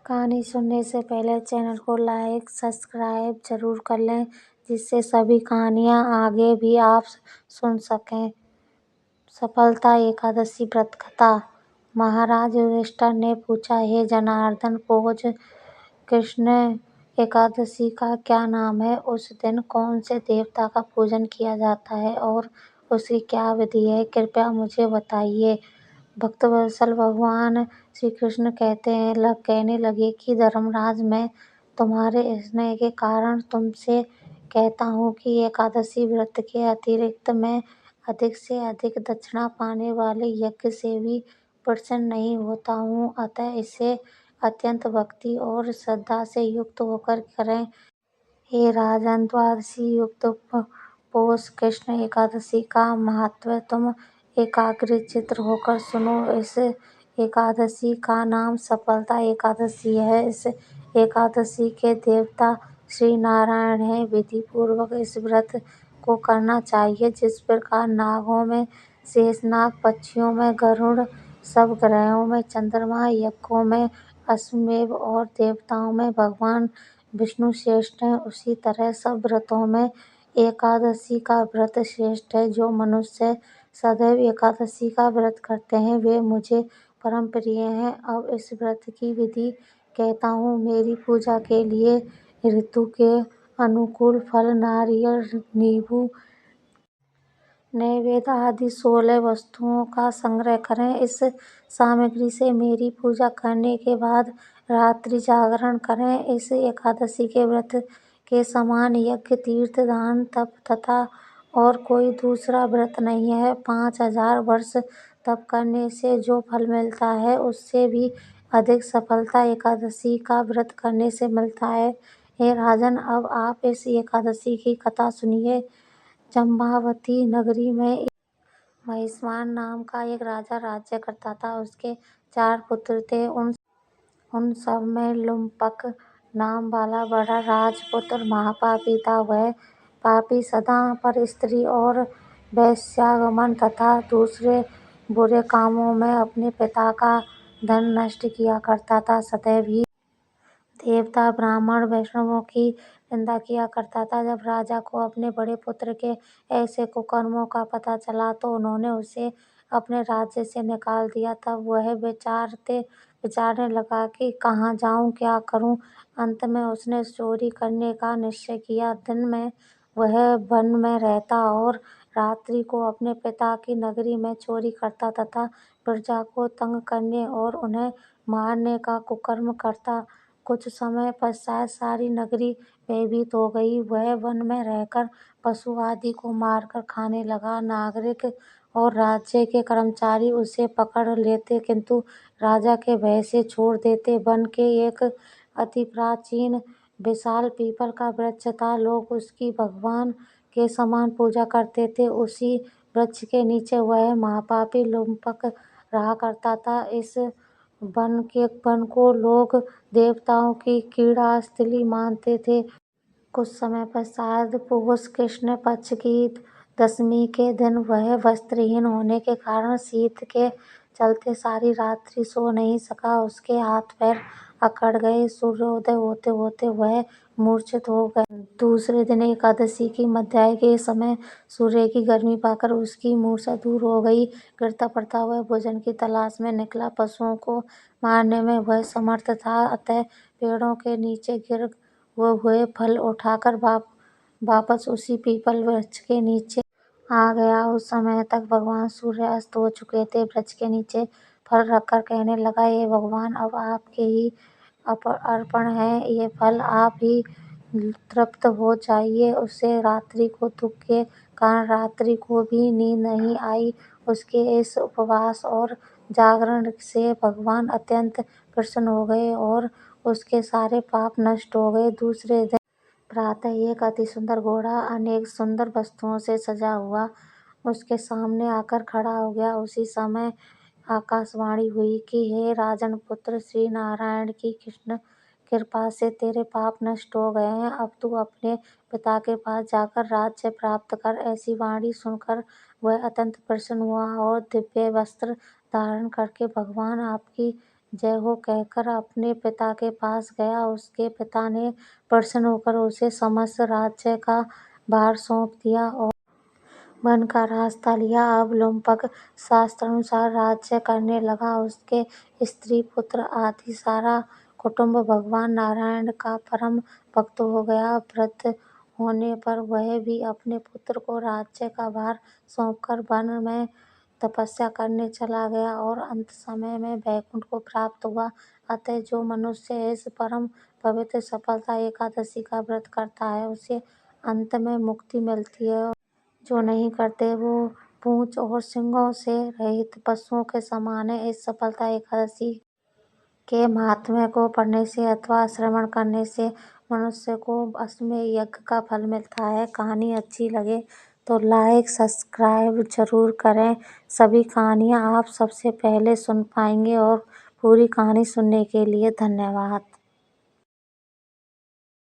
कहानी सुनने से पहले चैनल को लाइक सब्सक्राइब जरूर कर लें, जिससे सभी कहानियाँ आगे भी आप सुन सकें। सफलता एकादशी व्रत कथा। महाराज युधिष्ठिर ने पूछा, हे जनार्दन, रोज कृष्ण एकादशी का क्या नाम है? उस दिन कौन से देवता का पूजन किया जाता है और उसकी क्या विधि है? कृपया मुझे बताइए। भक्तवत्सल भगवान श्री कृष्ण कहने लगे कि धर्मराज, मैं तुम्हारे स्नेह के कारण तुमसे कहता हूँ कि एकादशी व्रत के अतिरिक्त मैं अधिक से अधिक दक्षिणा पाने वाले यज्ञ से भी प्रसन्न नहीं होता हूँ, अतः इसे अत्यंत भक्ति और श्रद्धा से युक्त होकर करें। हे राजन, द्वादशी युक्त पौष कृष्ण एकादशी का महात्म्य तुम एकाग्रचित्त होकर सुनो। इस एकादशी का नाम सफलता एकादशी है। इस एकादशी के देवता श्री नारायण हैं। विधि पूर्वक इस व्रत को करना चाहिए। जिस प्रकार नागों में शेषनाग, पक्षियों में गरुड़, सब ग्रहों में चंद्रमा, यज्ञों में अश्वमेध और देवताओं में भगवान विष्णु श्रेष्ठ हैं, उसी तरह सब व्रतों में एकादशी का व्रत श्रेष्ठ है। जो मनुष्य सदैव एकादशी का व्रत करते हैं वे मुझे परम प्रिय हैं। अब इस व्रत की विधि कहता हूँ। मेरी पूजा के लिए ऋतु के अनुकूल फल, नारियल, नींबू, नैवेद्य आदि 16 वस्तुओं का संग्रह करें। इस सामग्री से मेरी पूजा करने के बाद रात्रि जागरण करें। इस एकादशी के व्रत के समान यज्ञ, तीर्थ, दान, तप तथा और कोई दूसरा व्रत नहीं है। 5000 वर्ष तप करने से जो फल मिलता है उससे भी अधिक सफलता एकादशी का व्रत करने से मिलता है। हे राजन, अब आप इस एकादशी की कथा सुनिए। जम्बावती नगरी में महिष्मान नाम का एक राजा राज्य करता था। उसके 4 पुत्र थे। उन सब में लुम्पक नाम वाला बड़ा राजपुत्र महापापी था। वह पापी सदा पर स्त्री और वेश्यागमन तथा दूसरे बुरे कामों में अपने पिता का धन नष्ट किया करता था। सदैव ही देवता, ब्राह्मण, वैष्णवों की निंदा किया करता था। जब राजा को अपने बड़े पुत्र के ऐसे कुकर्मों का पता चला तो उन्होंने उसे अपने राज्य से निकाल दिया। तब वह विचारने लगा कि कहाँ जाऊँ, क्या करूँ। अंत में उसने चोरी करने का निश्चय किया। दिन में वह वन में रहता और रात्रि को अपने पिता की नगरी में चोरी करता तथा प्रजा को तंग करने और उन्हें मारने का कुकर्म करता। कुछ समय पश्चात सारी नगरी भयभीत हो गई। वह वन में रहकर पशु आदि को मारकर खाने लगा। नागरिक और राज्य के कर्मचारी उसे पकड़ लेते किंतु राजा के भय से छोड़ देते। वन के एक अति प्राचीन विशाल पीपल का वृक्ष था। लोग उसकी भगवान के समान पूजा करते थे। उसी वृक्ष के नीचे वह महापापी लुम्पक रहा करता था। इस वन को लोग देवताओं की क्रीड़ास्थली मानते थे। कुछ समय पश्चात पौष कृष्ण पक्ष की दशमी के दिन वह वस्त्रहीन होने के कारण शीत के चलते सारी रात्रि सो नहीं सका। उसके हाथ पैर अकड़ गए। सूर्योदय होते होते वह मूर्छित हो गया। दूसरे दिन एकादशी की मध्याह्न के समय सूर्य की गर्मी पाकर उसकी मूर्छा दूर हो गई। गिरता पड़ता वह भोजन की तलाश में निकला। पशुओं को मारने में वह समर्थ था, अतः पेड़ों के नीचे गिर हुए फल उठाकर वापस उसी पीपल वृक्ष के नीचे आ गया। उस समय तक भगवान सूर्य अस्त हो चुके थे। वृक्ष के नीचे फल रखकर कहने लगा, हे भगवान, अब आपके ही अर्पण है ये फल, आप ही तृप्त हो जाइए। उसे रात्रि को दुख के कारण रात्रि को भी नींद नहीं आई। उसके इस उपवास और जागरण से भगवान अत्यंत प्रसन्न हो गए और उसके सारे पाप नष्ट हो गए। दूसरे दिन प्रातः एक अति सुंदर घोड़ा अनेक सुंदर वस्तुओं से सजा हुआ उसके सामने आकर खड़ा हो गया। उसी समय आकाशवाणी हुई कि हे राजन पुत्र, श्री नारायण की कृष्ण कृपा से तेरे पाप नष्ट हो गए हैं। अब तू अपने पिता के पास जाकर राज्य प्राप्त कर। ऐसी वाणी सुनकर वह अत्यंत प्रसन्न हुआ और दिव्य वस्त्र धारण करके भगवान आपकी जय हो कहकर अपने पिता के पास गया। उसके पिता ने प्रसन्न होकर उसे समस्त राज्य का भार सौंप दिया और वन का रास्ता लिया। अब लुम्पक शास्त्रानुसार राज्य करने लगा। उसके स्त्री पुत्र आदि सारा कुटुंब भगवान नारायण का परम भक्त हो गया। वृद्ध होने पर वह भी अपने पुत्र को राज्य का भार सौंपकर वन में तपस्या करने चला गया और अंत समय में वैकुंठ को प्राप्त हुआ। अतः जो मनुष्य इस परम पवित्र सफलता एकादशी का व्रत करता है उसे अंत में मुक्ति मिलती है। जो नहीं करते वो पूंछ और सींगों से रहित पशुओं के समान है। इस सफलता एकादशी के महात्म्य को पढ़ने से अथवा श्रवण करने से मनुष्य को अश्वमेध यज्ञ का फल मिलता है। कहानी अच्छी लगे तो लाइक सब्सक्राइब जरूर करें। सभी कहानियाँ आप सबसे पहले सुन पाएंगे और पूरी कहानी सुनने के लिए धन्यवाद।